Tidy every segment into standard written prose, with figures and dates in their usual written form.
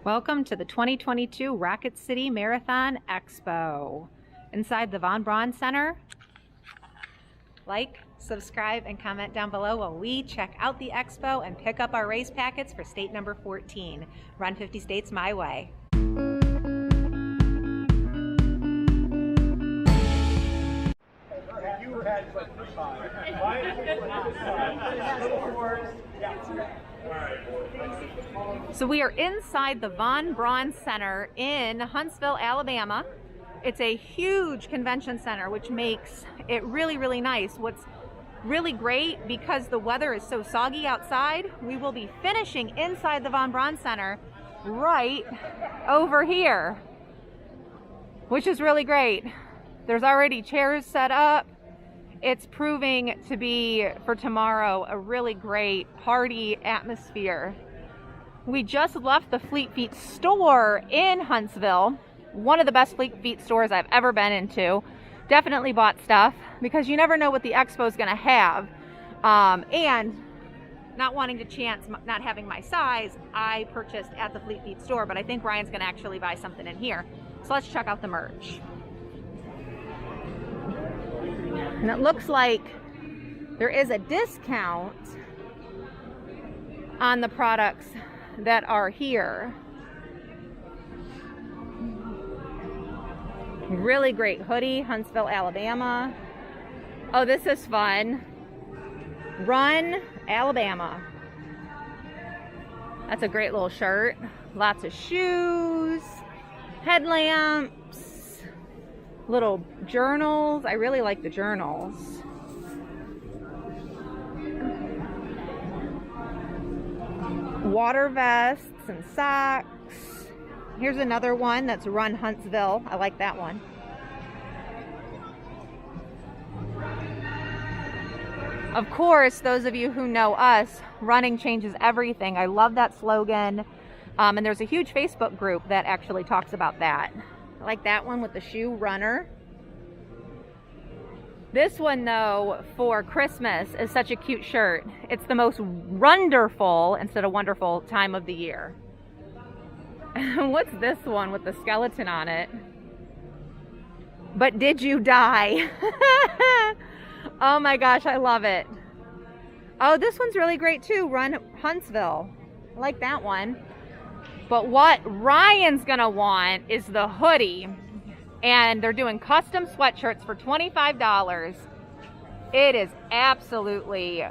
Welcome to the 2022 Rocket City Marathon Expo. Inside the Von Braun Center, like, subscribe, and comment down below while we check out the expo and pick up our race packets for state number 14. Run 50 states my way. So we are inside the Von Braun Center in Huntsville, Alabama. It's a huge convention center, which makes it really, really nice. What's really great, because the weather is so soggy outside, we will be finishing inside the Von Braun Center right over here, which is really great. There's already chairs set up. It's proving to be, for tomorrow, a really great party atmosphere. We just left the Fleet Feet store in Huntsville, one of the best Fleet Feet stores I've ever been into. Definitely bought stuff because you never know what the expo is going to have. And not wanting to chance not having my size, I purchased at the Fleet Feet store, but I think Ryan's going to actually buy something in here. So let's check out the merch. And it looks like there is a discount on the products that are here. Really great hoodie, Huntsville, Alabama. Oh, this is fun. Run, Alabama. That's a great little shirt. Lots of shoes, headlamps, little journals. I really like the journals. Water vests and socks. Here's another one that's Run Huntsville. I like that one. Of course, those of you who know us, running changes everything. I love that slogan. And there's a huge Facebook group that actually talks about that. I like that one with the shoe runner. This one, though, for Christmas is such a cute shirt. It's the most wonderful, instead of wonderful, time of the year. What's this one with the skeleton on it? But did you die? Oh my gosh, I love it. Oh, this one's really great too. Run Huntsville. I like that one. But what Ryan's gonna want is the hoodie. And they're doing custom sweatshirts for $25. It is absolutely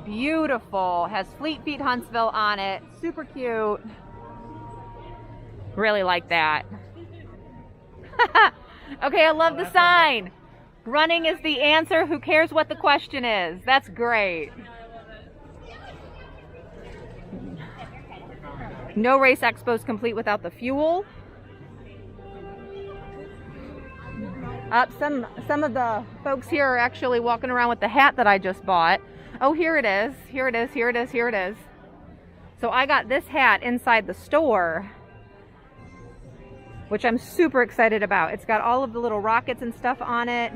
beautiful. Has Fleet Feet Huntsville on it. Super cute. Really like that. Okay, I love the sign. Running is the answer. Who cares what the question is? That's great. No race expo is complete without the fuel. Some of the folks here are actually walking around with the hat that I just bought. Oh, here it is. Here it is. Here it is. Here it is. So I got this hat inside the store, which I'm super excited about. It's got all of the little rockets and stuff on it.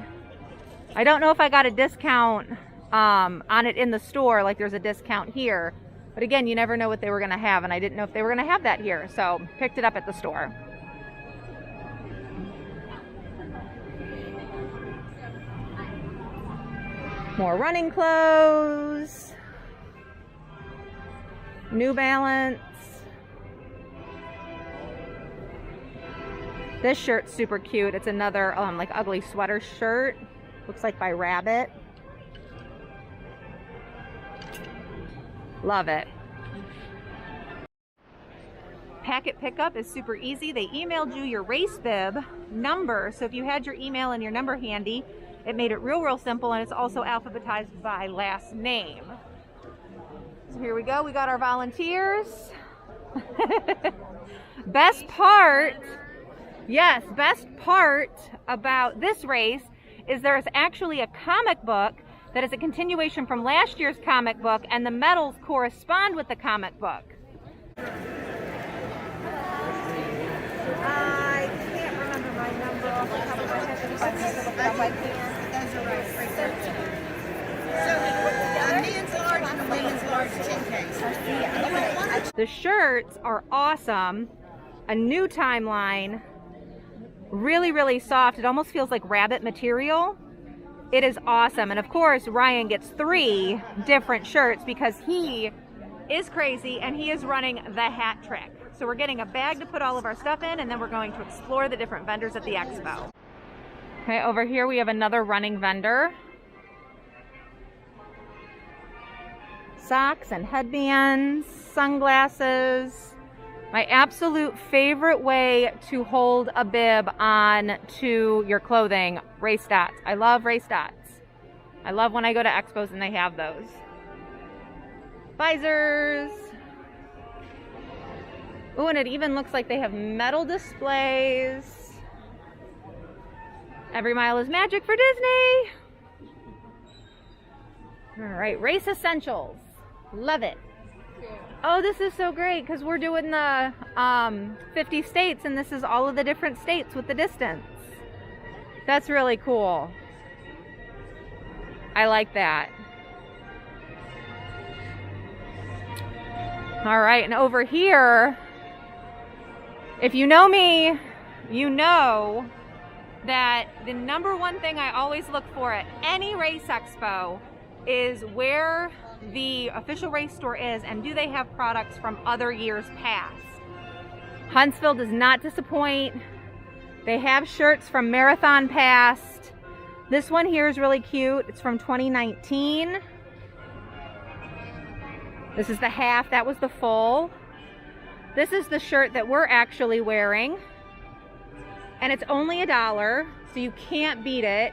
I don't know if I got a discount on it in the store, like there's a discount here. But again, you never know what they were going to have, and I didn't know if they were going to have that here. So picked it up at the store. More running clothes. New Balance. This shirt's super cute. It's another like ugly sweater shirt. Looks like by Rabbit. Love it. Packet pickup is super easy. They emailed you your race bib number. So if you had your email and your number handy, it made it real simple, and it's also alphabetized by last name. So here we go. We got our volunteers. Best part about this race is there's actually a comic book that is a continuation from last year's comic book, and the medals correspond with the comic book. I can't remember my number off the top of my head. If I can look it up, I can. Those are right there. So we put together. A man's large and a woman's large. The shirts are awesome. A new timeline. Really, really soft. It almost feels like rabbit material. It is awesome. And of course, Ryan gets 3 different shirts because he is crazy and he is running the hat trick. So we're getting a bag to put all of our stuff in, and then we're going to explore the different vendors at the expo. Okay, over here we have another running vendor. Socks and headbands, sunglasses. My absolute favorite way to hold a bib on to your clothing, race dots. I love race dots. I love when I go to expos and they have those. Visors. Oh, and it even looks like they have metal displays. Every mile is magic for Disney. All right, race essentials. Love it. Oh, this is so great because we're doing the 50 states, and this is all of the different states with the distance. That's really cool. I like that. All right, and over here, if you know me, you know that the #1 thing I always look for at any race expo is where the official race store is and do they have products from other years past. Huntsville does not disappoint. They have shirts from marathon past. This one here is really cute. It's from 2019. This is the half, that was the full. This is the shirt that we're actually wearing. And it's only $1, so you can't beat it.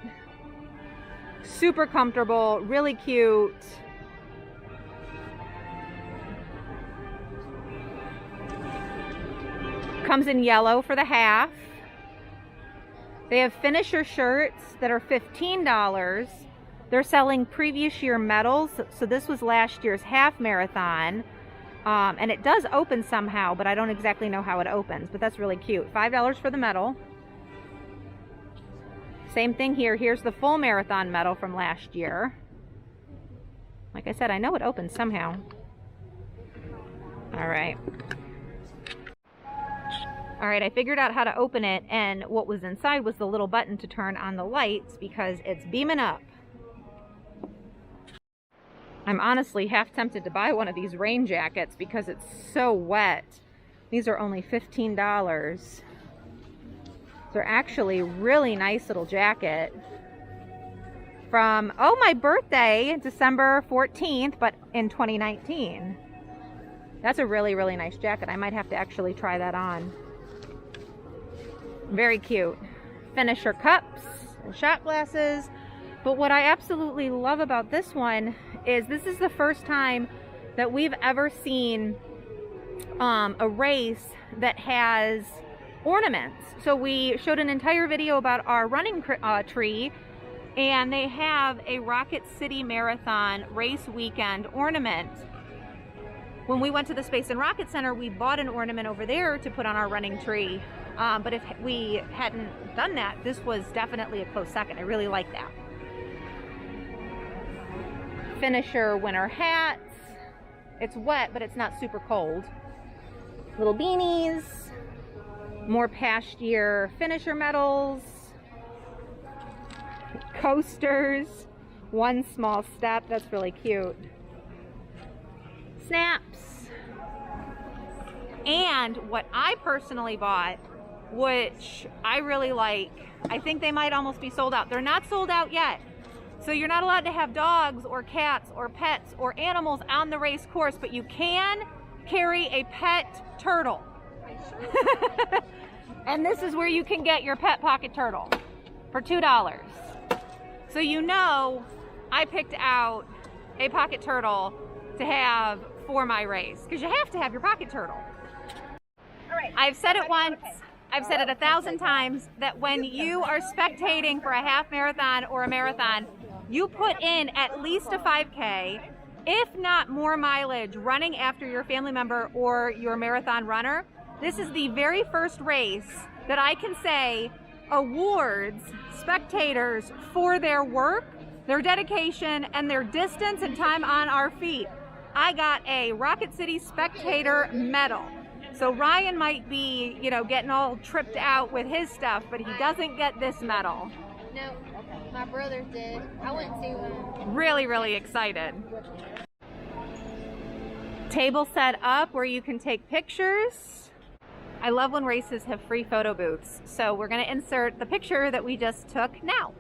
Super comfortable, really cute. Comes in yellow for the half. They have finisher shirts that are $15. They're selling previous year medals. So this was last year's half marathon. And it does open somehow, but I don't exactly know how it opens, but that's really cute. $5 for the medal. Same thing here. Here's the full marathon medal from last year. Like I said, I know it opens somehow. All right. All right, I figured out how to open it, and what was inside was the little button to turn on the lights because it's beaming up. I'm honestly half tempted to buy one of these rain jackets because it's so wet. These are only $15. They're actually really nice little jacket from, oh, my birthday, December 14th, but in 2019. That's a really, really nice jacket. I might have to actually try that on. Very cute. Finisher cups and shot glasses. But what I absolutely love about this one is this is the first time that we've ever seen a race that has ornaments. So we showed an entire video about our running tree, and they have a Rocket City Marathon race weekend ornament. When we went to the Space and Rocket Center, we bought an ornament over there to put on our running tree. But if we hadn't done that, this was definitely a close second. I really like that. Finisher winter hats. It's wet, but it's not super cold. Little beanies. More past year finisher medals. Coasters. One small step. That's really cute. Snaps. And what I personally bought, which I really like, I think they might almost be sold out. They're not sold out yet. So you're not allowed to have dogs or cats or pets or animals on the race course, but you can carry a pet turtle. And this is where you can get your pet pocket turtle for $2. So you know I picked out a pocket turtle to have for my race, because you have to have your pocket turtle. All right. I've said it once, I've said it 1,000 times, that when you are spectating for a half marathon or a marathon, you put in at least a 5K, if not more mileage, running after your family member or your marathon runner. This is the very first race that I can say awards spectators for their work, their dedication, and their distance and time on our feet. I got a Rocket City Spectator medal. So Ryan might be, you know, getting all tripped out with his stuff, but he doesn't get this medal. No, my brothers did. I went to Really, really excited. Table set up where you can take pictures. I love when races have free photo booths. So we're going to insert the picture that we just took now.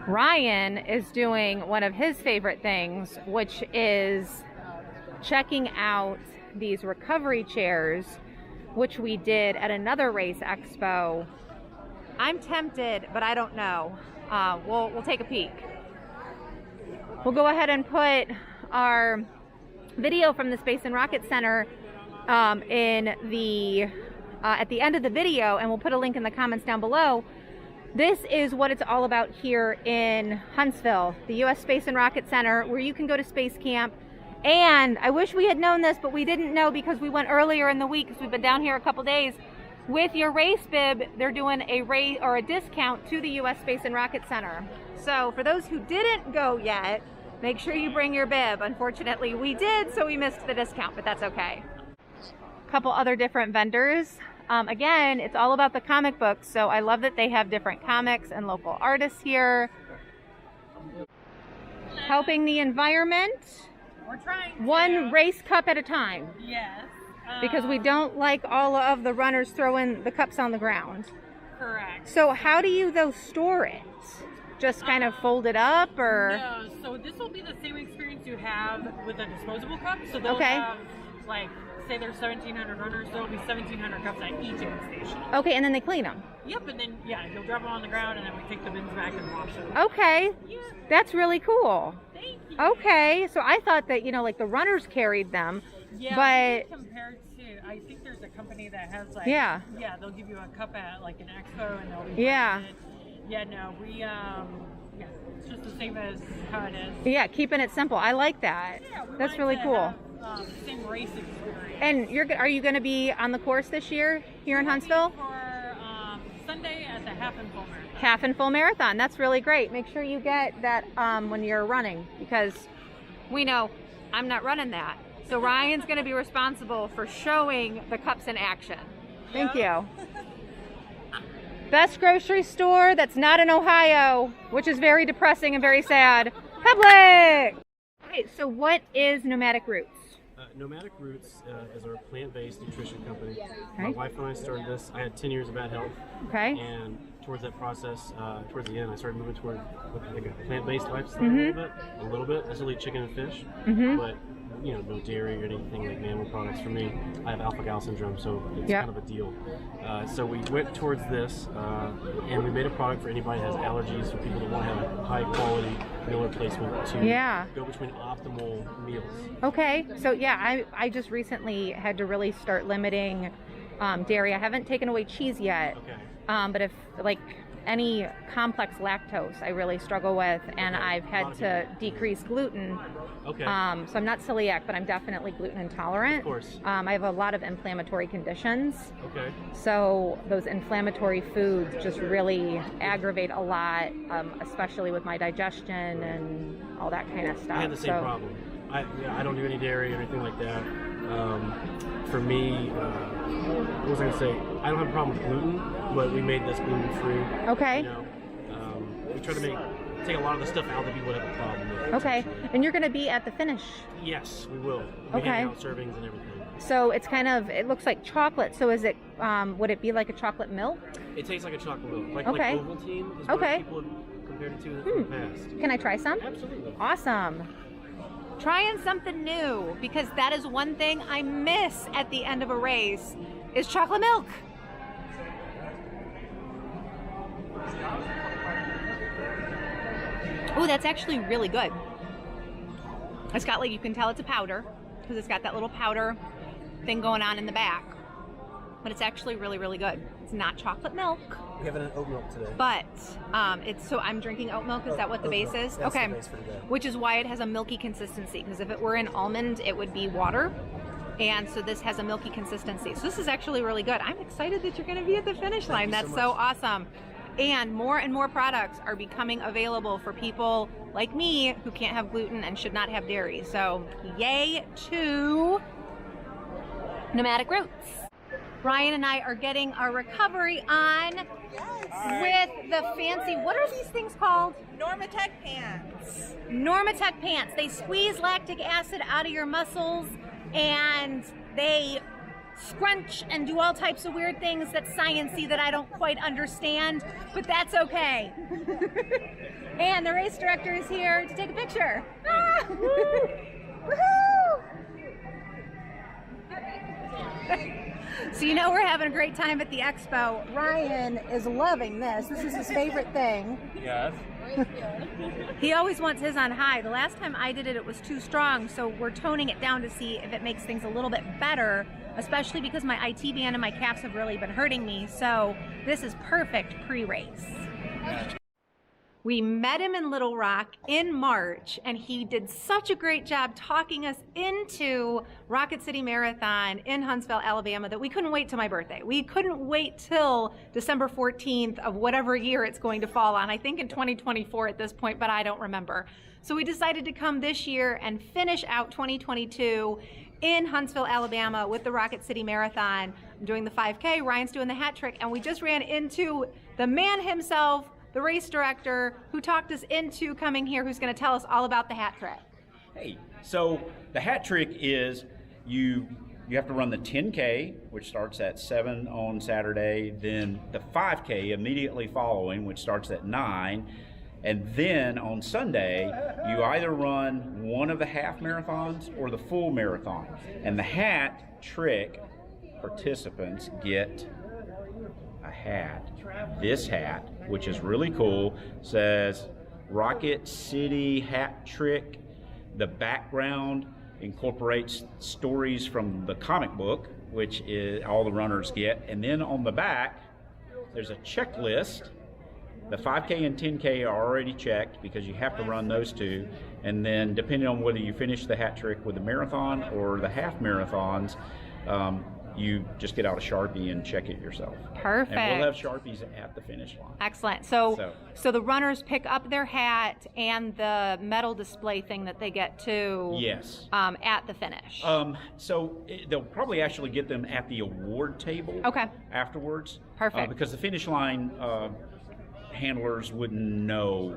Ryan is doing one of his favorite things, which is checking out these recovery chairs, which we did at another race expo. I'm tempted, but I don't know. We'll take a peek. We'll go ahead and put our video from the Space and Rocket Center in the at the end of the video, and we'll put a link in the comments down below. This is what it's all about here in Huntsville, the U.S. Space and Rocket Center, where you can go to space camp. And I wish we had known this, but we didn't know because we went earlier in the week, because we've been down here a couple days. With your race bib, they're doing a rate or a discount to the U.S. Space and Rocket Center. So for those who didn't go yet, make sure you bring your bib. Unfortunately, we did, so we missed the discount, but that's okay. A couple other different vendors. Again, it's all about the comic books, so I love that they have different comics and local artists here. Helping the environment. We're trying one race cup at a time. Yes. Because we don't like all of the runners throwing the cups on the ground. Correct. So how do you, though, store it? Just kind of fold it up, or? No, so this will be the same experience you have with a disposable cup. So they'll Okay. have, like, say there's 1,700 runners, there'll be 1,700 cups at each aid station. Okay, and then they clean them. Yep, and then, yeah, you'll drop them on the ground, and then we take the bins back and wash them. Okay, Yeah, that's really cool. thank you. Okay, so I thought that, you know, like the runners carried them, Yeah, but compared to, I think there's a company that has, like, Yeah. yeah, they'll give you a cup at, like, an expo, and they'll be Yeah. branded. Yeah, no, we, yeah, it's just the same as how it is. yeah, keeping it simple. I like that. Yeah, we That's wanted really to cool. have, the same race experience. And are you going to be on the course this year here in Huntsville? For Sunday at the half and full marathon. Half and full marathon. That's really great. Make sure you get that when you're running, because we know I'm not running that. So Ryan's going to be responsible for showing the cups in action. Thank you. Best grocery store that's not in Ohio, which is very depressing and very sad. Public! Okay, so what is Nomadic Roots? Nomadic Roots is our plant-based nutrition company. Okay. My wife and I started this. I had 10 years of bad health, Okay. and towards that process, towards the end, I started moving toward like a plant-based lifestyle Mm-hmm. a little bit. I still eat chicken and fish, Mm-hmm. but you know, no dairy or anything like animal products for me. I have alpha-gal syndrome, so it's Yep. kind of a deal. So we went towards this, and we made a product for anybody that has allergies, for people that want to have a high-quality meal replacement to Yeah. go between optimal meals. Okay, so yeah, I just recently had to really start limiting dairy. I haven't taken away cheese yet, Okay. but if like any complex lactose, I really struggle with, and I've had to decrease gluten. Okay. So I'm not celiac, but I'm definitely gluten intolerant. Of course. I have a lot of inflammatory conditions, Okay. so those inflammatory foods just really aggravate a lot, especially with my digestion and all that kind of stuff. I had the same problem. I don't do any dairy or anything like that. For me, what was I gonna say? I don't have a problem with gluten, but we made this gluten free. Okay. You know, we try to take a lot of the stuff out that people would have a problem with. Okay, and you're going to be at the finish. Yes, we will. We're Okay. handing out servings and everything. So it's kind of, it looks like chocolate. So is it, would it be like a chocolate milk? It tastes like a chocolate milk, like Okay. Ovaltine is Okay. what people have compared it to in the past. Can I try some? Absolutely. Awesome. Trying something new, because that is one thing I miss at the end of a race, is chocolate milk. Oh, that's actually really good. It's got, like, you can tell it's a powder, because it's got that little powder thing going on in the back. But it's actually really, really good. It's not chocolate milk, We have it in oat milk today. but it's, so I'm drinking oat milk. Is that what the Oat base milk. is? That's Okay. the base for today. Which is why it has a milky consistency, because if it were in almond, it would be water. And so this has a milky consistency. So this is actually really good. I'm excited that you're going to be at the finish line. you so That's so awesome. And more products are becoming available for people like me who can't have gluten and should not have dairy. So yay to nomadic roots. Ryan and I are getting our recovery on with the fancy, what are these things called? Normatec pants. Normatec pants. They squeeze lactic acid out of your muscles and they scrunch and do all types of weird things that's sciencey that I don't quite understand, but that's okay. And the race director is here to take a picture. Ah! Woohoo! So you know we're having a great time at the Expo. Ryan is loving this. This is his favorite thing. Yes. He always wants his on high. The last time I did it, it was too strong, so we're toning it down to see if it makes things a little bit better, especially because my IT band and my calves have really been hurting me. So this is perfect pre-race. We met him in Little Rock in March, and he did such a great job talking us into Rocket City Marathon in Huntsville, Alabama, that we couldn't wait till my birthday. We couldn't wait till December 14th of whatever year it's going to fall on. I think in 2024 at this point, but I don't remember. So we decided to come this year and finish out 2022 in Huntsville, Alabama with the Rocket City Marathon. I'm doing the 5K, Ryan's doing the hat trick, and we just ran into the man himself, the race director, who talked us into coming here, who's going to tell us all about the hat trick. Hey, so the hat trick is you have to run the 10K, which starts at 7 on Saturday, then the 5K immediately following, which starts at 9, and then on Sunday, you either run one of the half marathons or the full marathon. And the hat trick, participants get a hat. This hat, which is really cool, says Rocket City Hat Trick. The background incorporates stories from the comic book, which is all the runners get. And then on the back, there's a checklist. The 5K and 10K are already checked because you have to run those two. And then depending on whether you finish the hat trick with the marathon or the half marathons, you just get out a Sharpie and check it yourself. Perfect. And we'll have Sharpies at the finish line. Excellent. So the runners pick up their hat and the medal display thing that they get to Yes. At the finish. They'll probably actually get them at the award table afterwards. Perfect. Because the finish line handlers wouldn't know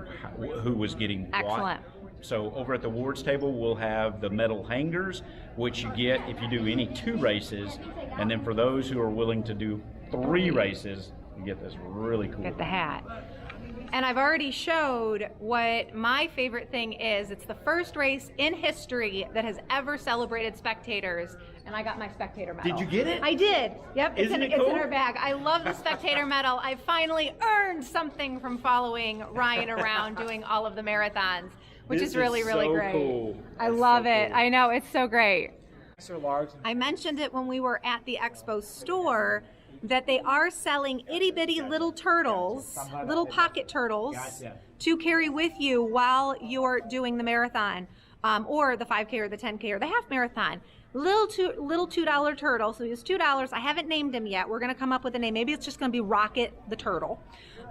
who was getting Excellent. what. So over at the awards table, we'll have the medal hangers, which you get if you do any 2 races. And then for those who are willing to do 3 races, you get this really cool. Get the hat. And I've already showed what my favorite thing is. It's the first race in history that has ever celebrated spectators. And I got my spectator medal. Did you get it? I did. Yep. It's Isn't in, it cool? It's in our bag. I love the spectator medal. I finally earned something from following Ryan around doing all of the marathons, which is really, really great. Cool. I love it. Cool. I know. It's so great. So large. I mentioned it when we were at the Expo store that they are selling itty bitty little turtles, little pocket turtles, to carry with you while you're doing the marathon, or the 5K or the 10K or the half marathon. Little $2 turtle. So he's $2. I haven't named him yet. We're going to come up with a name. Maybe it's just going to be Rocket the Turtle.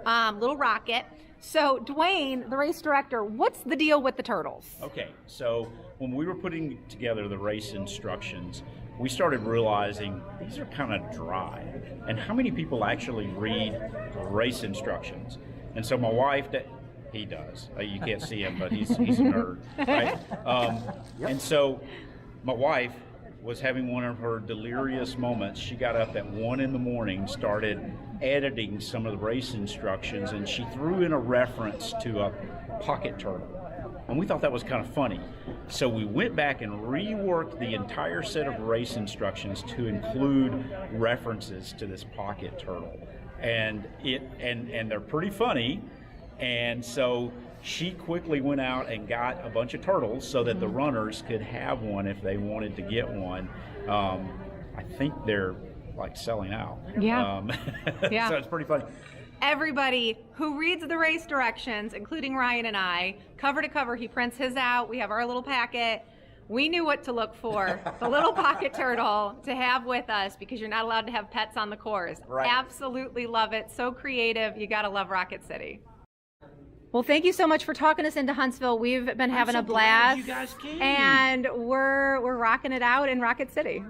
Little Rocket. So Dwayne, the race director, what's the deal with the turtles? Okay, so when we were putting together the race instructions, we started realizing these are kind of dry. And how many people actually read race instructions? And so my wife, he does. You can't see him, but he's a nerd, right? And so my wife was having one of her delirious moments. She got up at 1 a.m, started editing some of the race instructions, and she threw in a reference to a pocket turtle. And we thought that was kind of funny. So we went back and reworked the entire set of race instructions to include references to this pocket turtle. And they're pretty funny. And so she quickly went out and got a bunch of turtles so that the runners could have one if they wanted to get one. I think they're like selling out. Yeah. Yeah. So it's pretty funny. Everybody who reads the race directions, including Ryan and I, cover to cover, he prints his out. We have our little packet. we knew what to look for. The little pocket turtle to have with us because you're not allowed to have pets on the course. Right. Absolutely love it. So creative. You got to love Rocket City. Well, thank you so much for talking us into Huntsville. We've been having so a blast. glad you guys came. And we're rocking it out in Rocket City.